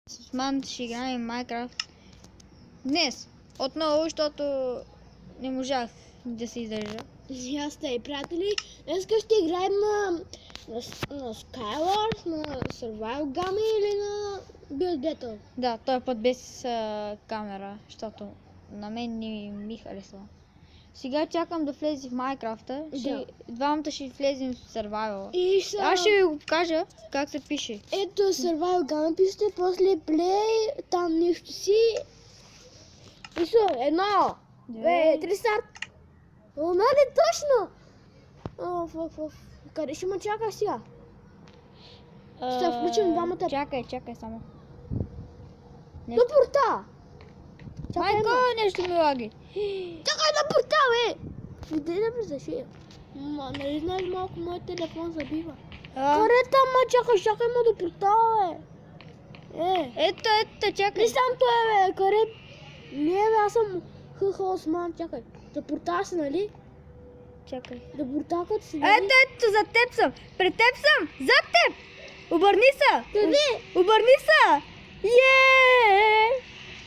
С Ман ще играем Майнкрафт днес. Отново, защото не можах да се издържа. Аз и приятели, днес ще играем на Skywars, на Survival Gummy или на Build Battle. Да, този път без камера, защото на мен не ми харесва. Сега чакам да влезе в Майнкрафта. Да. Двамата ще влезем в Survival. И Аз ще ви го покажа как се пише. ето Survival Gummy пишете, после Play, там нещо си. И все, 1, 2, 3 старт. О, нали точно! Къде ще ме чакаш сега? Ще включим двамата. Чакай само. На порта! Майко, нещо ми лаги. Чакай на порта, бе! Иди да влизаш, нали знаеш малко, моят телефон забива. Къде там, чакай ме до порта, бе! Ето, чакай. Не сам той, бе, къде? Не, бе, аз съм Осман, чакай. За порта си, нали? Чакай. За порта като си, нали? Ето, за теб съм. Пред теб съм. Зад теб. Обърни се. Къде? Обърни се.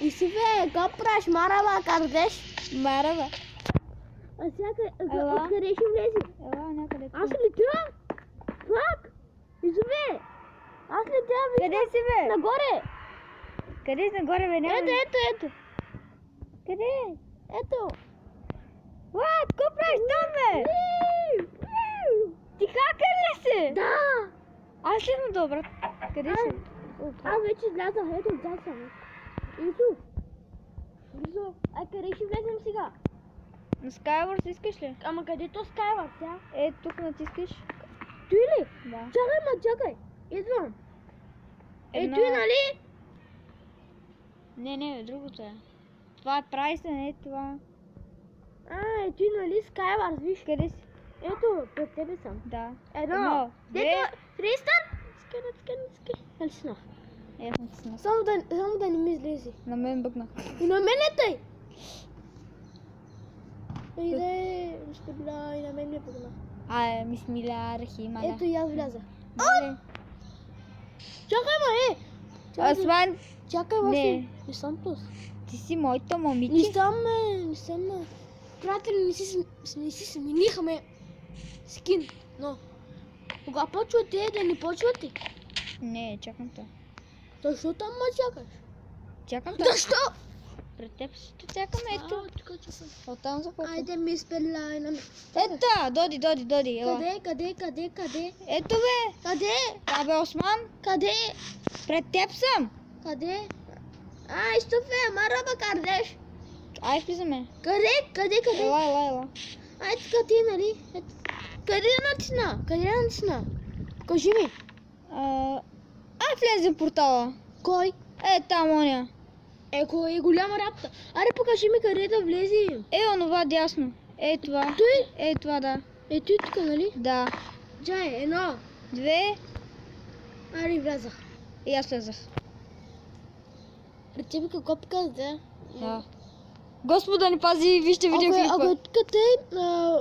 И си, бе, какво правиш, Марава, кардеш? Марава. А сега, Ела. откъде ще влези? Ела, някъде. Аз летя? Как? Изове! Аз летя, бе! Къде си, бе? Нагоре! Къде си нагоре, бе? Няма. Ето! Къде? Ето! Какво правиш там, бе? Ти хакер ли си? Да! Аз ли съм добра? Къде си? Аз вече излязах, ето отзад съм. Ису! Къде ще влезем сега? На Skywars искаш ли? Ама къде то Skywars, сега? Тук натискаш. Той ли? Да. Чакай! Идвам! Едно- Той, нали? Не, другото е. Това е прайса, не е това. Той, нали Skywars, виж? Къде си? Ето, пред тебе съм. Да. Едно, две. дето, рестарт! Скън. Али си на. Ясно ти сна. Само да не ми излезе. На мен бъгна. И на мен е тъй! Иде, и на мен не погна. Мисмиля, рахималя. Ето и аз влязах. Мале. Чакай, Осман, Чакай, Не. Не съм тук. ти си моето момиче. Не съм. Приятели, не си сменихме скин, но кога почвате, да не почвате? Не, чакам те. Защо там ме чакаш? Чакам те. Защо? Пред теб ще чакам, ето. Тук че съм. Оттам започвам. Айде ми спеляй на мен. Ето, доди, ела. Къде? Ето бе, Къде? абе Осман, Къде? пред теб съм. Къде? Изтопе, мараба кардеш. Ай, влизаме. Къде? Ела. Ай, тук ти, нали? Къде натисна? Кажи ми. Влезе в портала. Кой? Там оня. Кой е голяма рапта? Аре, покажи ми къде да влезем. Онова дясно. Това. Той? Това, да. Той тук, нали? Да. Чай, 1. 2. Аре, влязах. И аз влезах. Пред тебе какво показа? Да. Господа ни пази, вижте Ако видеоклипа. е тук тъй,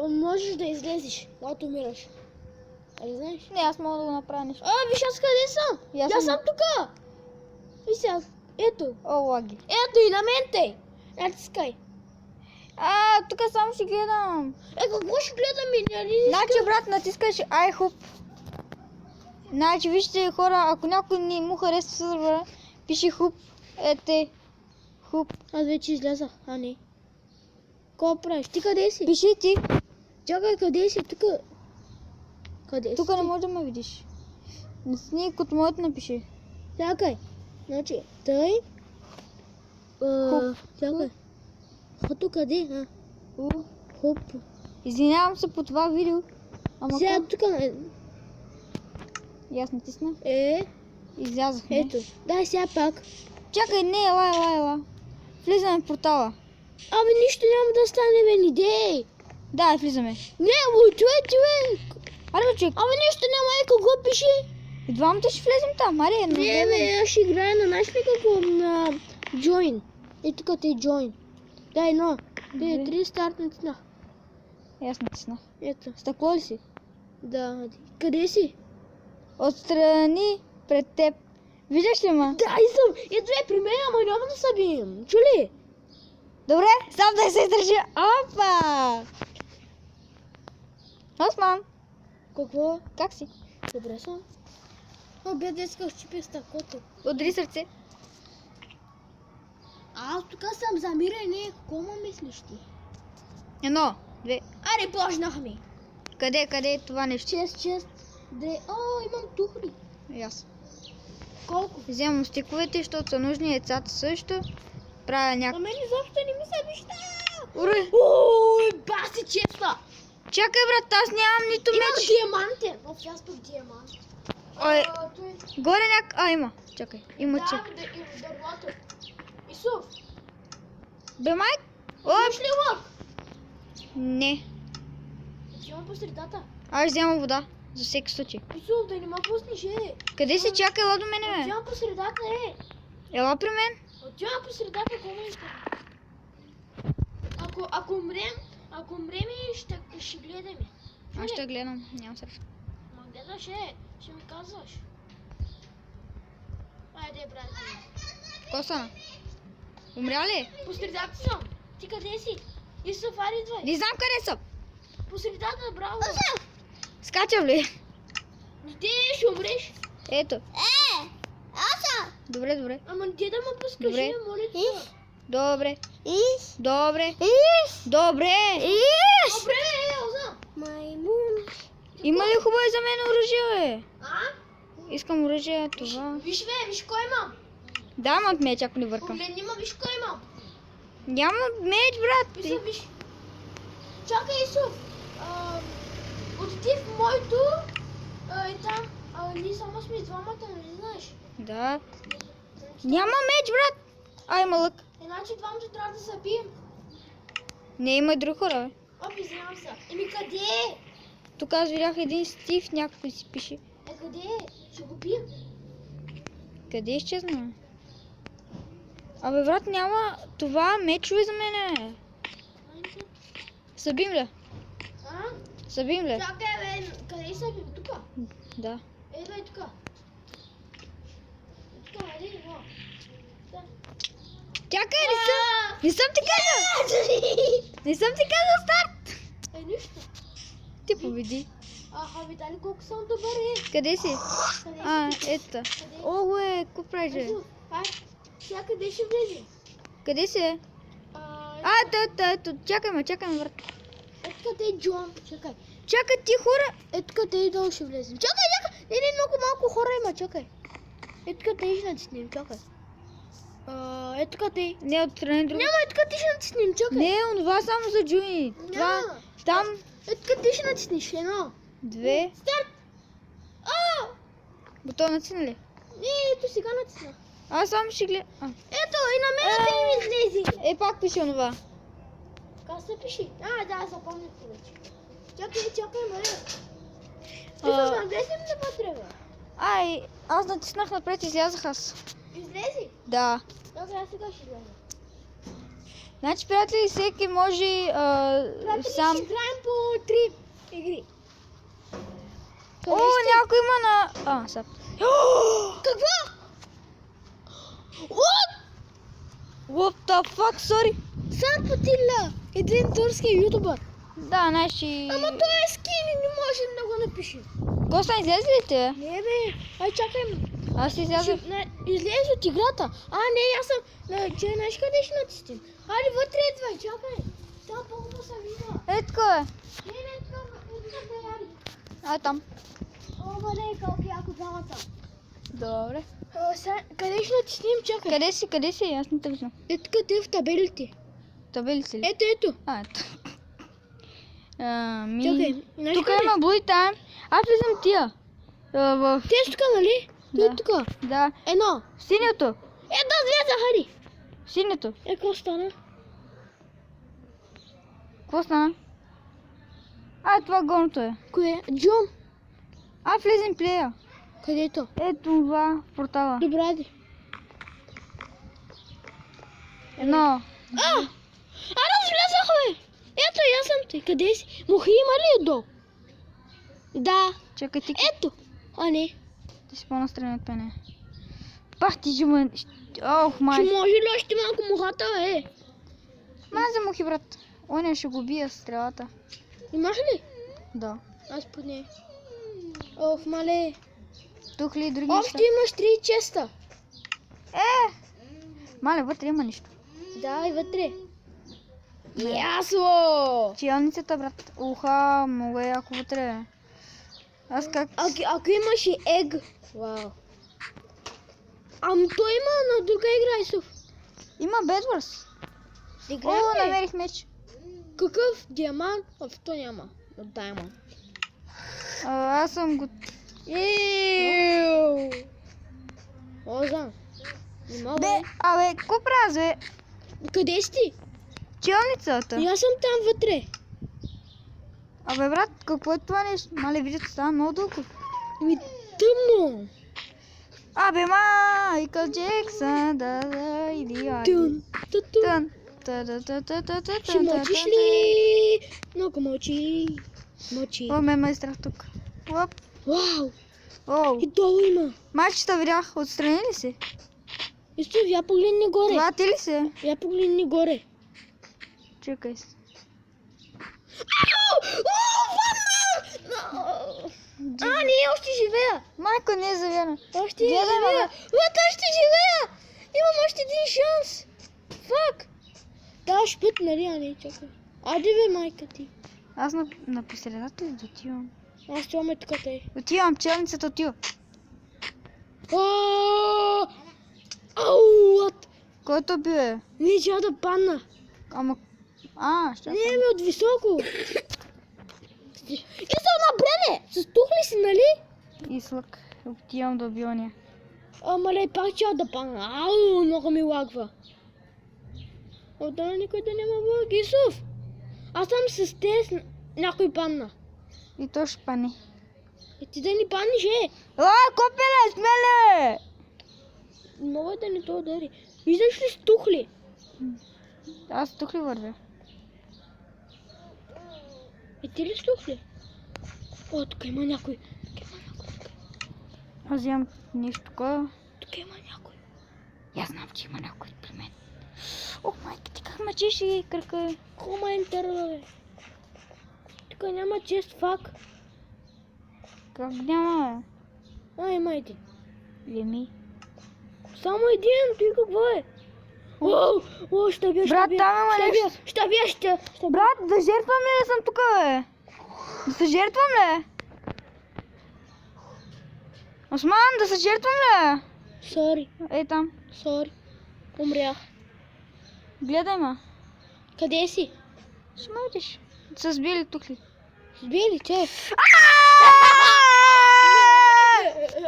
можеш да излезеш, когато умираш. Али знаеш? Не, аз мога да го направя нещо. Виж аз къде съм? И аз Аз съм- съм тук. Виж сега. Ето. Лаги. Ето и на мен те. Натискай. Тук само ще гледам. Какво ще гледаме? Нали? Значи, брат, натискаш iHoop. Значи, вижте хора, ако някой не му харесва сървъра, пише хуп. Хуп. Аз вече излязах, не. Какво правиш? Ти къде си? Пиши ти. Чакай, къде си? Тук. Къде си? Тук не може да ме видиш. Сни, като моето напиши. Чакай. Значи, тъй. Чакай. Тук къде? Хоп. Извинявам се по това видео. Ама Сега какво? тук. И аз натисна. Излязахме. Ето. Дай сега пак. Чакай, не, ела. Влизаме в портала. Нищо няма да стане, бе, не дей. Да, влизаме. Не, човек. Аре, бе, човек. Нищо няма, какво пише? И двамата ще влезем там, аре. Не, бе, аз ще играя на знаеш ли какво? На Join. Тук ти Join. Дай, 1, 2, 3, старт натисна. И аз натиснах. Ето. Стъкло ли си? Да. Къде си? Отстрани пред теб. Виждаш ли ма? Да, идвай при мен, ама няма да се бием. Чули? Добре, сам да се издържи. Опа! Осман, Какво? как си? Добре съм. Бе, деска щипи с такото. Удри сърце. Аз тук съм замирен, какво ма мислиш ти? 1, 2. Аре, плажнах ми. Къде е това нещо? Чест. О, имам тухли. И аз. Колко? Вземам стиковете, защото са нужни, яйцата също. Правя А някакво. мен изобщо не ми се вижда. Уре! Ой, баси честа. Чакай, брат, аз нямам нито Имам меч. диамантен. О, аз пък диамант. Ой, Той... горе има. Чакай, има Да, чек. в дървото. Исуф, Бе, майк? О, имаш ли лък? не. Взимам по средата. Аз вземам вода. За всеки случай. Исуф, да не ма пуснеш, Къде си? Чакай, ела до мене, бе. Взимам по средата, Ела при мен. Отивам по средата, какво ме иска? Ако умрем, ще гледаме. Аз ще гледам. Нямам среща. Ма гледаш, ще ми казваш. Айде, брат. Какво стана? Умря ли? По средата съм. Ти къде си? Исуф, ари идвай. Не знам къде съм. По средата, браво. Скачам ли? Ти ще умреш. Ето. Аса. Добре. Ама ти да ме пускаш, Добре. моля те. Добре. Ис. Добре. Ис. Добре. Ис. Добре, Елза. Маймун. Има ли хубаво за мен оръжие, бе? А? Искам оръжие, това. Виж, виж кой имам. Да, ма от меч, ако не бъркам. Погледни ма, виж кой имам. Няма меч, брат. Исуф, виж. Чакай, Исуф. Отиди в моето и там. Ние само сме двамата, нали знаеш? Да. Няма меч, брат. Има лък. Иначе двамата трябва да се бием. Не, има и друг хора, бе. Оп, извинявам се. Еми къде? Тук аз видях един Стив, някой си пише. Къде? Ще го бием. Къде изчезна, бе? Абе, брат, няма това мечове за мене. Събим ли? А? Събим ли? Чакай, бе. Къде са бим? Тука. Да. Ей, тука. Тука, нали? Чакай, не съм ти казал. Не съм ти казал старт. Нищо. Ти победи. Витали, колко съм добър, Къде си? Къде си? Ето. Къде? Ого, какво правиш, бе? Сега къде ще влезе? Къде си, е? Ето. Чакай ме, брат. Ето къде е Джон. Чакай. Чакай, ти хора. Ето къде и долу ще влезем. Чакай. Не, много малко хора има, чакай. Ето къде ще натиснем, чакай. Ето къде. Не, отстрани друго. Няма, ето къде ще натиснем, чакай. Не, онова само за Джуни. Това, Няма. там, Ето къде ще натиснеш, 1. 2. Старт! Бутон натисна ли? Не, ето сега натисна. Аз само ще гледам. Ето, и на мен да ми излезе. Пак пише онова. Как се пише? Да, запомнях вече. Чакай, Мария. Ти А. се наглеси ли вътре, бе? Аз натиснах напред и излязах аз. Излези? Да. Добре, аз сега ще изляза. Значи, приятели, всеки може Приятели, сам... ще играем по 3 игри. О, някой има на... Сап. Какво? What the fuck, sorry. Сам Патилля, един турски ютубър. Да, наши... Ама той е скин и не можем да го напишем. Коста, излезе ли те? Не, бе, чакай. Аз излязах. Излезе от играта. Не, аз съм... Че, знаеш къде ще натиснем? Айде, вътре идвай, чакай. Там по-хубаво се вижда. Етко е. Не, къде Там. бъде, колко яко двамата. Добре. Къде ще натиснем, чакай. Къде си? Аз не те виждам. Ето къде в табелите. Табели си ли? Ето. Ето. Чакай, знаеш Тук къде? има Blue Time. Аз влизам тия. Те са тук, нали? Да. Той тук. Да. Едно. Синьото. Да вляза, хари. Синьото. Какво стана? Какво стана? Това горното е. Кое? Джон. Влезем плея. Където? Ето това в портала. Добре, айде. Едно. Разлязах, бе. Ето, аз съм ти. Къде си? Мухи има ли отдолу? Да. Чакай ти. Ето. Не. Ти си по-настрани от мене. Бах ти жуман. Ох, Ще май. може ли още малко мухата, Маза мухи, брат. Оня ще го бия с стрелата. Имаш ли? Да. Аз поне. Ох, мале. Тук ли други неща? Още имаш 3 честа. Мале, вътре има нищо. Да, и вътре. Ясно! Челницата, брат. Уха, много е яко вътре. Аз как... Ако имаш и ег. Вау. Ами той има на друга игра, Исов. Има Bedwars. Играем О, ли? намерих меч. Какъв диамант? То няма. Даймонд. Аз съм го... Иу! О, знам. Не мога. Бе, абе, какво правя, бе? Къде си ти? Челницата. И аз съм там вътре. Абе, брат, какво е това нещо? Мале, видите, става много дълго. Ми тъмно. Абе, Майкъл Джексън, да, иди, айди. Тън. Тъту. Тън. Та-да-та-та-та-та-та-та-та. Ще мълчиш ли? Много мълчи. Мълчи. О, ме е страх тук. Оп. Вау! Оу. И долу има. Майчета видях, отстрани ли се? Исто, я погледни горе. Това ти ли се? Я погледни горе. Чакай се. Не, още живея. Майко, не е завяна. Още Гледай, живея. Вот, още живея. Имам още един шанс. Фак. Да, шпит, нали, а не, чакай. Ади бе, майка ти. Аз на посредата ли да отивам? Аз чуваме тук те. Отивам, челницата отива. Ау, what? Който би е? Не, трябва да падна. Ама... ще Не, ме от високо. И съм на бреме. Състух ли си, нали? Ислък. Отивам да убия ония. Мале, пак трябва да падна. Ау, много ми лагва. Отдана никой да няма влак. Исов, аз съм с тез някой падна. И то ще пане. И ти да ни паднеш, Копеле, смеле! Мога да ни то удари. Виждаш ли стухли? Аз тук ли вървя? И ти ли стухли? О, тук има някой. Аз вземам нещо такова. Тук има някой. Аз знам, че има някой при мен. Ох, майка ти, как мъчиш и кръка? Коментар, бе. Тук няма чест фак. Как няма, Има един. бе? Еми. Само един, той какво е? О, ще бия, Брат, там има нещо. Ще бия. Брат, да жертвам ли да съм тук, бе? Да се жертвам ли? Осман, да се жертвам ли? Сори, Ей там. сори. Умрях. Гледай ма. Къде си? Ще ме видиш. С били тук ли? Сбили, че?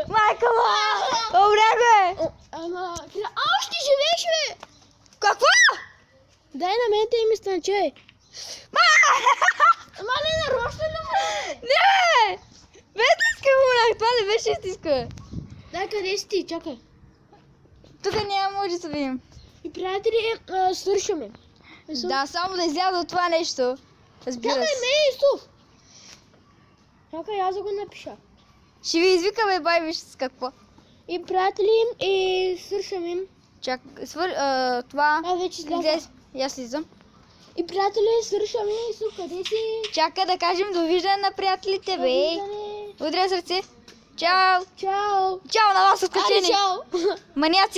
Майка ма! Умрях, бе! Ама, още живееш, бе! Какво? Дай на мен те ми станче. Ама не нарочно ли му? Не! Без иска умрях, това не беше истинска. Дай, къде си ти? Чакай. Тук няма може да се видим. И приятели, свършваме. Да, само да изляза от това нещо. Разбира Чакай се. ме, Исус! Чакай, аз да го напиша. Ще ви извикаме, бай, виж с какво. И приятели, и свършваме. Чак, това... Аз вече изляза. Излез. И аз слизам. И приятели, свършваме. Исус, къде си? Чака да кажем довиждане на приятелите, бе. Довиждане. Удря сърце. Чао. Чао. Чао на вас, Айде, откачени. чао. Маняци.